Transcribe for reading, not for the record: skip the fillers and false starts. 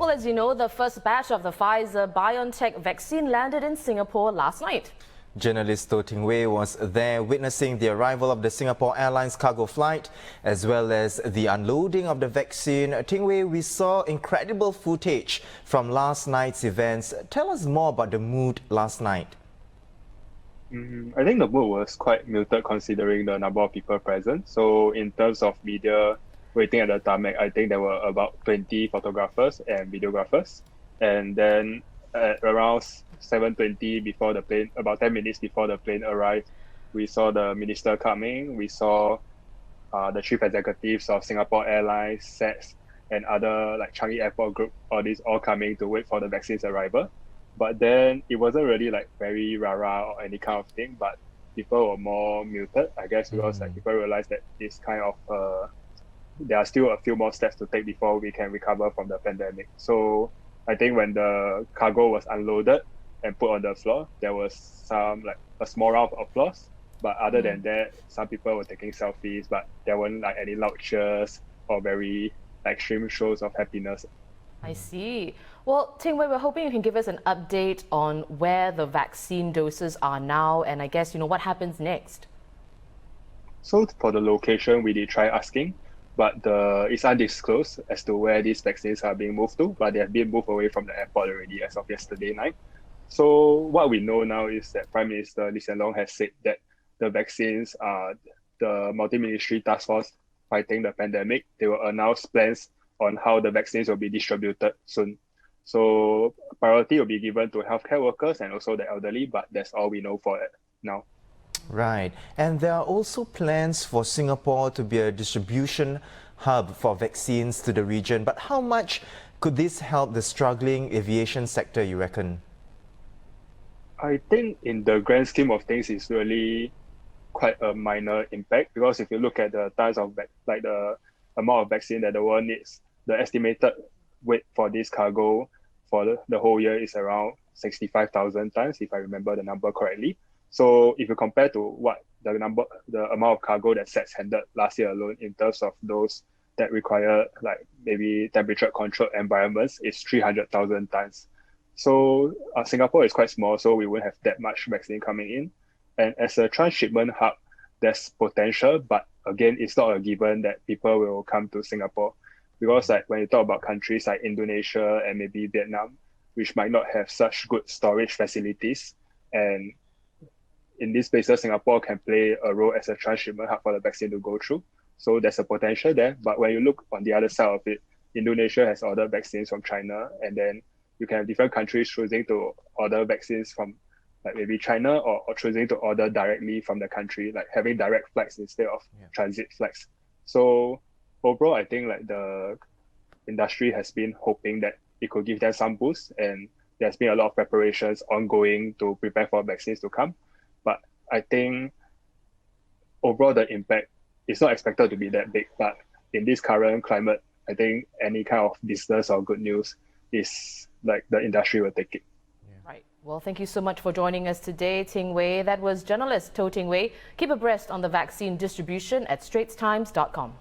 Well, as you know, the first batch of the Pfizer-BioNTech vaccine landed in Singapore last night. Journalist Toh Ting Wei was there witnessing the arrival of the Singapore Airlines cargo flight as well as the unloading of the vaccine. Ting Wei, we saw incredible footage from last night's events. Tell us more about the mood last night. I think the mood was quite muted considering the number of people present. So in terms of media waiting at the tarmac, I think there were about 20 photographers and videographers. And then at around 7:20 before the plane, about 10 minutes before the plane arrived, we saw the minister coming. We saw the chief executives of Singapore Airlines, SATS, and other like Changi Airport Group, all coming to wait for the vaccine's arrival. But then it wasn't really like very rah-rah or any kind of thing, but people were more muted, I guess, because like people realized that this kind of there are still a few more steps to take before we can recover from the pandemic. So I think when the cargo was unloaded and put on the floor, there was some like a small round of applause. But other than that, some people were taking selfies, but there weren't like any loud cheers or very like extreme shows of happiness. I see. Well, Ting Wei, we're hoping you can give us an update on where the vaccine doses are now and I guess, what happens next. So for the location, we did try asking, but it's undisclosed as to where these vaccines are being moved to, but they have been moved away from the airport already as of yesterday night. So what we know now is that Prime Minister Lee Hsien Loong has said that the vaccines are the multi-ministry task force fighting the pandemic. They will announce plans on how the vaccines will be distributed soon. So priority will be given to healthcare workers and also the elderly, but that's all we know for it now. Right. And there are also plans for Singapore to be a distribution hub for vaccines to the region. But how much could this help the struggling aviation sector, you reckon? I think in the grand scheme of things, it's really quite a minor impact, because if you look at the tons of the amount of vaccine that the world needs, the estimated weight for this cargo for the whole year is around 65,000 tons, if I remember the number correctly. So if you compare to what the amount of cargo that SATS handled last year alone in terms of those that require like maybe temperature controlled environments, it's 300,000 tons. So Singapore is quite small, so we won't have that much vaccine coming in. And as a transshipment hub, there's potential, but again, it's not a given that people will come to Singapore. Because like when you talk about countries like Indonesia and maybe Vietnam, which might not have such good storage facilities, and in these places, Singapore can play a role as a transshipment hub for the vaccine to go through. So there's a potential there. But when you look on the other side of it, Indonesia has ordered vaccines from China, and then you can have different countries choosing to order vaccines from like maybe China or choosing to order directly from the country, like having direct flights instead of transit flights. So overall, I think like the industry has been hoping that it could give them some boost, and there's been a lot of preparations ongoing to prepare for vaccines to come. But I think overall the impact is not expected to be that big. But in this current climate, I think any kind of business or good news is like the industry will take it. Right. Well, thank you so much for joining us today, Ting Wei. That was journalist Toh Ting Wei. Keep abreast on the vaccine distribution at straitstimes.com.